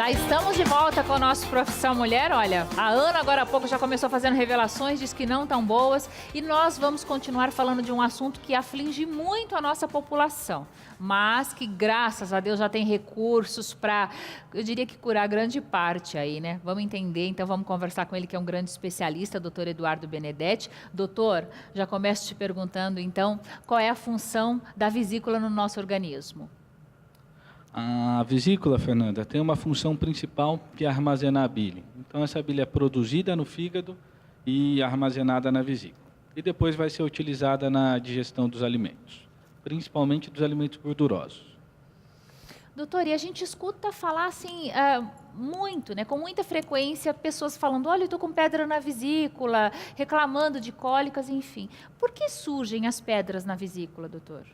Já estamos de volta com o nosso Profissão Mulher. Olha, a Ana agora há pouco já começou fazendo revelações, diz que não tão boas. E nós vamos continuar falando de um assunto que aflige muito a nossa população. Mas que, graças a Deus, já tem recursos para, eu diria que curar grande parte aí, né? Vamos entender, então vamos conversar com ele, que é um grande especialista, doutor Eduardo Benedetti. Doutor, já começo te perguntando, então, qual é a função da vesícula no nosso organismo? A vesícula, Fernanda, tem uma função principal que é armazenar a bile. Então, essa bile é produzida no fígado e armazenada na vesícula. E depois vai ser utilizada na digestão dos alimentos, principalmente dos alimentos gordurosos. Doutor, e a gente escuta falar assim, muito, né, com muita frequência, pessoas falando, olha, eu estou com pedra na vesícula, reclamando de cólicas, enfim. Por que surgem as pedras na vesícula, doutor?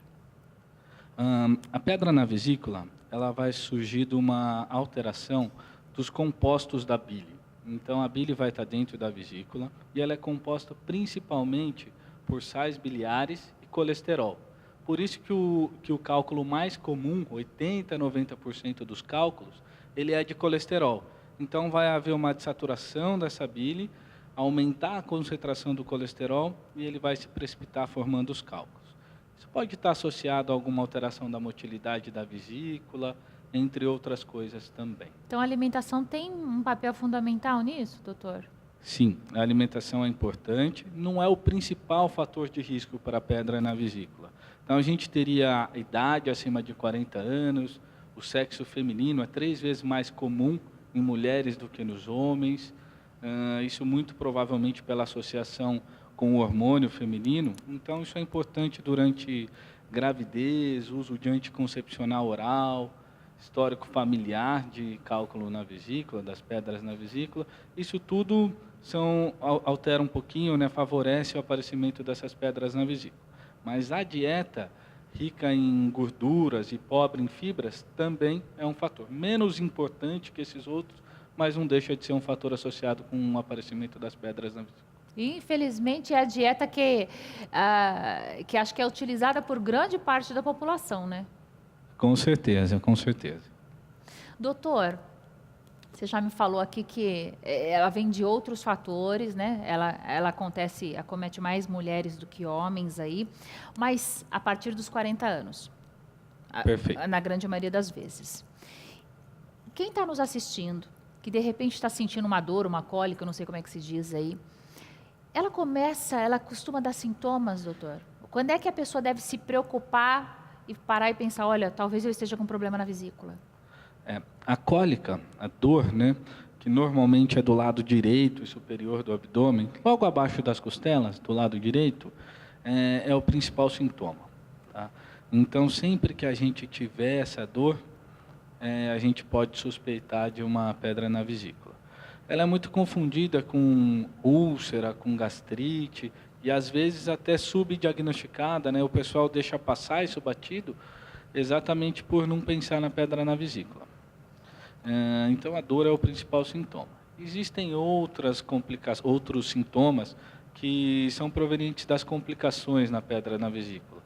A pedra na vesícula, ela vai surgir de uma alteração dos compostos da bile. Então, a bile vai estar dentro da vesícula e ela é composta principalmente por sais biliares e colesterol. Por isso que o cálculo mais comum, 80% a 90% dos cálculos, ele é de colesterol. Então, vai haver uma desaturação dessa bile, aumentar a concentração do colesterol e ele vai se precipitar formando os cálculos. Isso pode estar associado a alguma alteração da motilidade da vesícula, entre outras coisas também. Então, a alimentação tem um papel fundamental nisso, doutor? Sim, a alimentação é importante, não é o principal fator de risco para a pedra na vesícula. Então, a gente teria a idade acima de 40 anos, o sexo feminino é 3 vezes mais comum em mulheres do que nos homens, isso muito provavelmente pela associação com o hormônio feminino. Então, isso é importante durante gravidez, uso de anticoncepcional oral, histórico familiar de cálculo na vesícula, das pedras na vesícula. Isso tudo altera um pouquinho, né, favorece o aparecimento dessas pedras na vesícula. Mas a dieta rica em gorduras e pobre em fibras também é um fator. Menos importante que esses outros, mas não deixa de ser um fator associado com o aparecimento das pedras na vesícula. Infelizmente, é a dieta que acho que é utilizada por grande parte da população, né? Com certeza, com certeza. Doutor, você já me falou aqui que ela vem de outros fatores, né? Ela acomete mais mulheres do que homens aí, mas a partir dos 40 anos. Perfeito. Na grande maioria das vezes. Quem está nos assistindo, que de repente está sentindo uma dor, uma cólica, eu não sei como é que se diz aí, ela costuma dar sintomas, doutor? Quando é que a pessoa deve se preocupar e parar e pensar, olha, talvez eu esteja com um problema na vesícula? A cólica, a dor, né, que normalmente é do lado direito e superior do abdômen, logo abaixo das costelas, do lado direito, é o principal sintoma. Tá? Então, sempre que a gente tiver essa dor, a gente pode suspeitar de uma pedra na vesícula. Ela é muito confundida com úlcera, com gastrite, e às vezes até subdiagnosticada, né? O pessoal deixa passar isso batido, exatamente por não pensar na pedra na vesícula. Então, a dor é o principal sintoma. Existem outros sintomas que são provenientes das complicações na pedra na vesícula.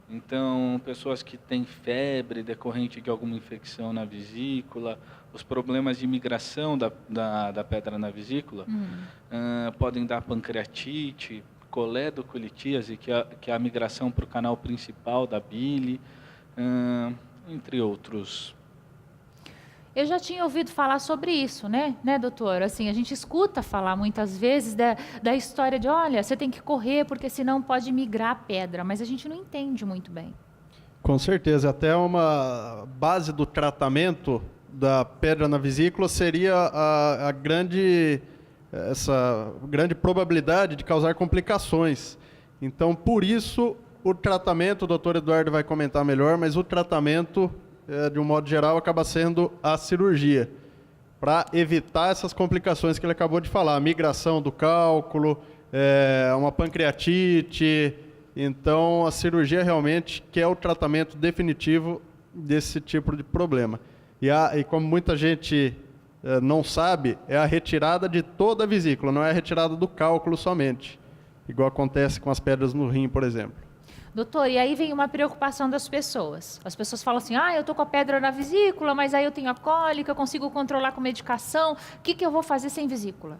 Então, pessoas que têm febre decorrente de alguma infecção na vesícula, os problemas de migração da pedra na vesícula, podem dar pancreatite, coledocolitíase, que é a migração para o canal principal da bile, entre outros. Eu já tinha ouvido falar sobre isso, né, doutor? Assim, a gente escuta falar muitas vezes da história de, olha, você tem que correr porque senão pode migrar a pedra, mas a gente não entende muito bem. Com certeza, até uma base do tratamento da pedra na vesícula seria essa grande probabilidade de causar complicações. Então, por isso, o tratamento, o doutor Eduardo vai comentar melhor, mas o tratamento, de um modo geral, acaba sendo a cirurgia, para evitar essas complicações que ele acabou de falar, a migração do cálculo, uma pancreatite. Então, a cirurgia realmente que é o tratamento definitivo desse tipo de problema. E como muita gente não sabe, é a retirada de toda a vesícula, não é a retirada do cálculo somente, igual acontece com as pedras no rim, por exemplo. Doutor, e aí vem uma preocupação das pessoas. As pessoas falam assim, eu tô com a pedra na vesícula, mas aí eu tenho a cólica, eu consigo controlar com medicação. O que eu vou fazer sem vesícula?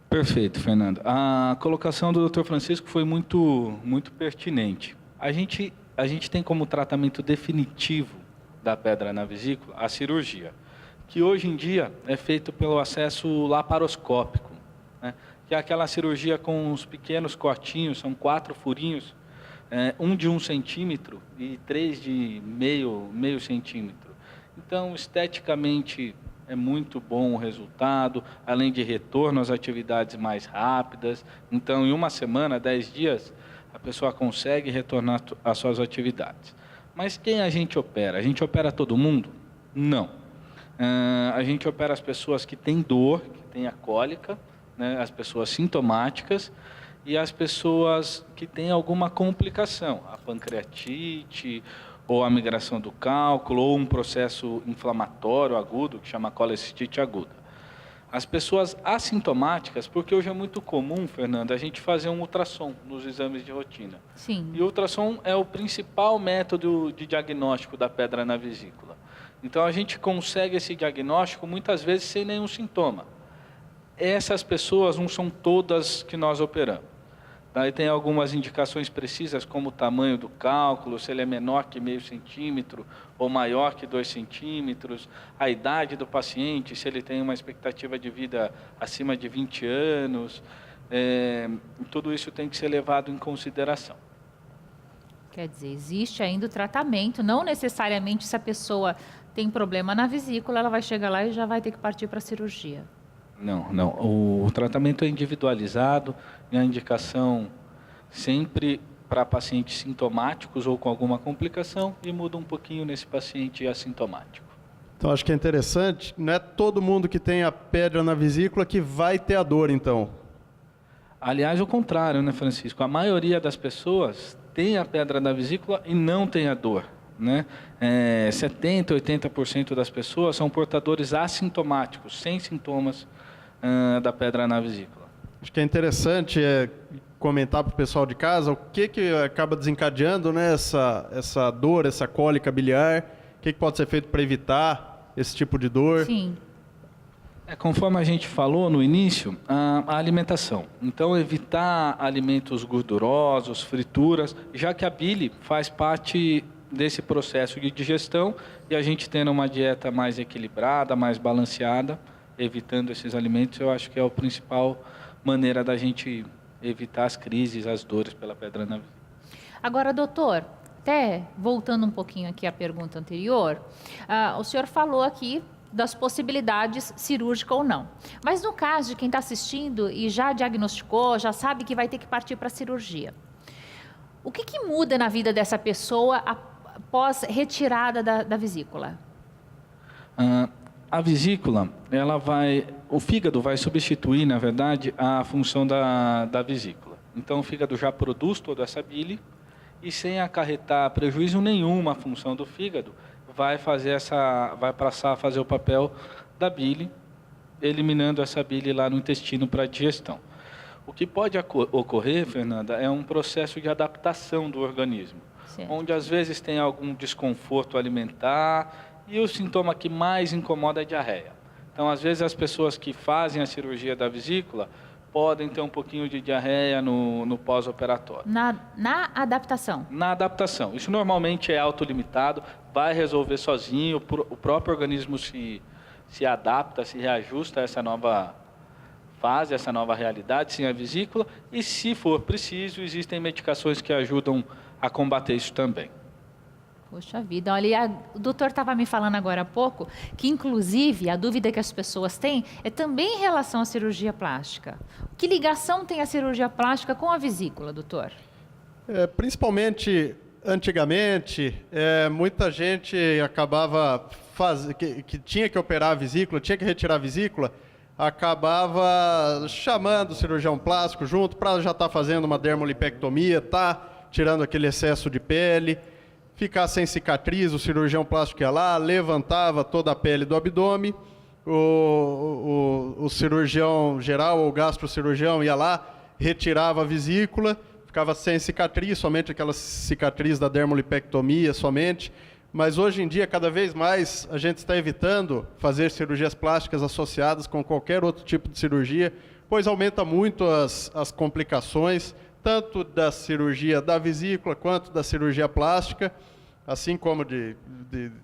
Perfeito, Fernando. A colocação do Dr. Francisco foi muito pertinente. A gente tem como tratamento definitivo da pedra na vesícula a cirurgia, que hoje em dia é feito pelo acesso laparoscópico, né? Que é aquela cirurgia com os pequenos cortinhos, são 4 furinhos, um de 1 centímetro e 3 de meio centímetro. Então, esteticamente, é muito bom o resultado, além de retorno às atividades mais rápidas. Então, em 1 semana, 10 dias, a pessoa consegue retornar às suas atividades. Mas quem a gente opera? A gente opera todo mundo? Não. A gente opera as pessoas que têm dor, que têm a cólica, né, as pessoas sintomáticas e as pessoas que têm alguma complicação, a pancreatite, ou a migração do cálculo, ou um processo inflamatório agudo, que chama colecistite aguda. As pessoas assintomáticas, porque hoje é muito comum, Fernanda, a gente fazer um ultrassom nos exames de rotina. Sim. E o ultrassom é o principal método de diagnóstico da pedra na vesícula. Então, a gente consegue esse diagnóstico muitas vezes sem nenhum sintoma. Essas pessoas não são todas que nós operamos. Daí tem algumas indicações precisas, como o tamanho do cálculo, se ele é menor que meio centímetro ou maior que 2 centímetros, a idade do paciente, se ele tem uma expectativa de vida acima de 20 anos, tudo isso tem que ser levado em consideração. Quer dizer, existe ainda o tratamento, não necessariamente se a pessoa tem problema na vesícula, ela vai chegar lá e já vai ter que partir para a cirurgia. Não. O tratamento é individualizado e a indicação sempre para pacientes sintomáticos ou com alguma complicação e muda um pouquinho nesse paciente assintomático. Então, acho que é interessante, não é todo mundo que tem a pedra na vesícula que vai ter a dor, então. Aliás, o contrário, né, Francisco? A maioria das pessoas tem a pedra na vesícula e não tem a dor, né? 70%, 80% das pessoas são portadores assintomáticos, sem sintomas da pedra na vesícula. Acho que é interessante comentar para o pessoal de casa o que acaba desencadeando, né, essa dor, essa cólica biliar, o que pode ser feito para evitar esse tipo de dor. Sim. Conforme a gente falou no início, a alimentação. Então, evitar alimentos gordurosos, frituras, já que a bile faz parte desse processo de digestão e a gente tendo uma dieta mais equilibrada, mais balanceada, evitando esses alimentos, eu acho que é a principal maneira da gente evitar as crises, as dores pela pedra na vesícula. Agora, doutor, até voltando um pouquinho aqui à pergunta anterior, o senhor falou aqui das possibilidades cirúrgica ou não. Mas no caso de quem está assistindo e já diagnosticou, já sabe que vai ter que partir para a cirurgia, o que muda na vida dessa pessoa após retirada da vesícula? A vesícula, o fígado vai substituir, na verdade, a função da vesícula. Então, o fígado já produz toda essa bile e, sem acarretar prejuízo nenhum à função do fígado, vai passar a fazer o papel da bile, eliminando essa bile lá no intestino para a digestão. O que pode ocorrer, Fernanda, é um processo de adaptação do organismo, certo, onde às vezes tem algum desconforto alimentar. E o sintoma que mais incomoda é a diarreia. Então, às vezes, as pessoas que fazem a cirurgia da vesícula podem ter um pouquinho de diarreia no pós-operatório. Na adaptação? Na adaptação. Isso normalmente é autolimitado, vai resolver sozinho, o próprio organismo se adapta, se reajusta a essa nova fase, essa nova realidade, sem a vesícula. E, se for preciso, existem medicações que ajudam a combater isso também. Poxa vida, olha, o doutor estava me falando agora há pouco que, inclusive, a dúvida que as pessoas têm é também em relação à cirurgia plástica. Que ligação tem a cirurgia plástica com a vesícula, doutor? Principalmente, antigamente, muita gente acabava que tinha que operar a vesícula, tinha que retirar a vesícula, acabava chamando o cirurgião plástico junto para já estar fazendo uma dermolipectomia, tirando aquele excesso de pele. Ficar sem cicatriz, o cirurgião plástico ia lá, levantava toda a pele do abdômen, o cirurgião geral ou gastrocirurgião ia lá, retirava a vesícula, ficava sem cicatriz, somente aquela cicatriz da dermolipectomia somente. Mas hoje em dia, cada vez mais, a gente está evitando fazer cirurgias plásticas associadas com qualquer outro tipo de cirurgia, pois aumenta muito as complicações, tanto da cirurgia da vesícula quanto da cirurgia plástica, assim como de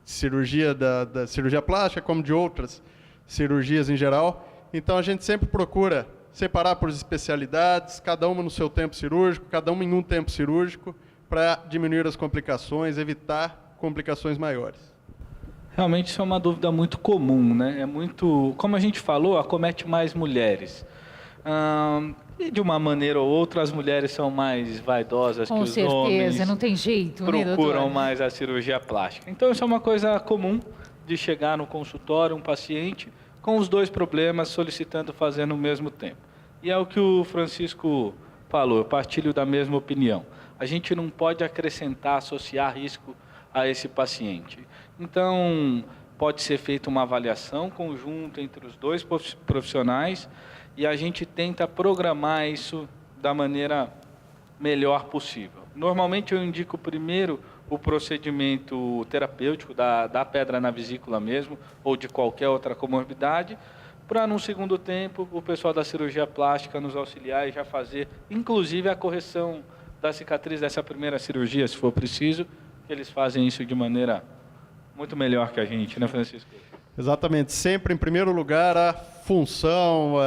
cirurgia da cirurgia plástica, como de outras cirurgias em geral. Então, a gente sempre procura separar por especialidades, cada uma no seu tempo cirúrgico, cada uma em um tempo cirúrgico, para diminuir as complicações, evitar complicações maiores. Realmente isso é uma dúvida muito comum, né? É muito, como a gente falou, acomete mais mulheres. E de uma maneira ou outra, as mulheres são mais vaidosas que os homens. Com certeza, não tem jeito, né, doutor? Procuram mais a cirurgia plástica. Então, isso é uma coisa comum de chegar no consultório, um paciente com os dois problemas solicitando fazer no mesmo tempo. E é o que o Francisco falou, eu partilho da mesma opinião. A gente não pode acrescentar, associar risco a esse paciente. Então, pode ser feita uma avaliação conjunta entre os dois profissionais e a gente tenta programar isso da maneira melhor possível. Normalmente eu indico primeiro o procedimento terapêutico da pedra na vesícula mesmo, ou de qualquer outra comorbidade, para, num segundo tempo, o pessoal da cirurgia plástica nos auxiliar e já fazer, inclusive, a correção da cicatriz dessa primeira cirurgia, se for preciso. Eles fazem isso de maneira muito melhor que a gente, né, Francisco? Exatamente. Sempre, em primeiro lugar, a função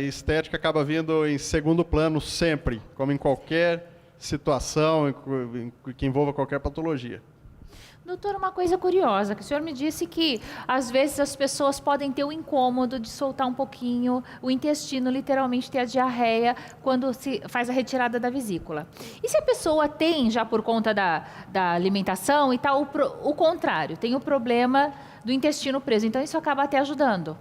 estética acaba vindo em segundo plano, sempre, como em qualquer situação que envolva qualquer patologia. Doutor, uma coisa curiosa, que o senhor me disse que, às vezes, as pessoas podem ter o incômodo de soltar um pouquinho o intestino, literalmente ter a diarreia, quando se faz a retirada da vesícula. E se a pessoa tem, já por conta da alimentação e tal, o contrário, tem o problema do intestino preso, então isso acaba até ajudando?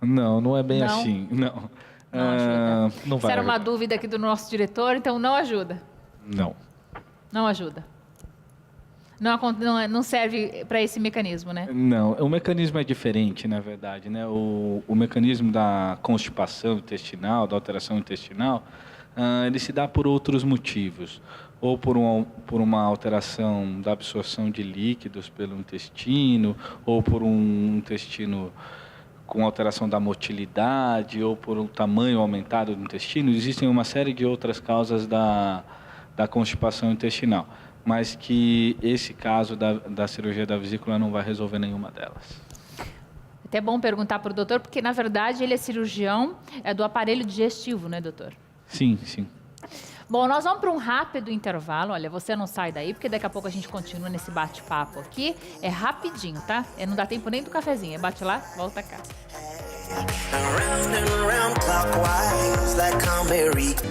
Não, não é bem assim, não. Não ajuda. Não vai Isso era uma ajudar. dúvida aqui do nosso diretor, então não ajuda. Não. Não ajuda. Não serve para esse mecanismo, né? Não, o mecanismo é diferente, na verdade, né? O mecanismo da constipação intestinal, da alteração intestinal, ele se dá por outros motivos. Ou por uma alteração da absorção de líquidos pelo intestino, ou por um intestino com alteração da motilidade, ou por um tamanho aumentado do intestino. Existem uma série de outras causas da constipação intestinal, mas que esse caso da cirurgia da vesícula não vai resolver nenhuma delas. Até bom perguntar para o doutor, porque, na verdade, ele é cirurgião do aparelho digestivo, né, doutor? Sim, sim. Bom, nós vamos para um rápido intervalo. Olha, você não sai daí, porque daqui a pouco a gente continua nesse bate-papo aqui. É rapidinho, tá? Não dá tempo nem do cafezinho. Bate lá, volta cá. Round and round clockwise, like I'm buried.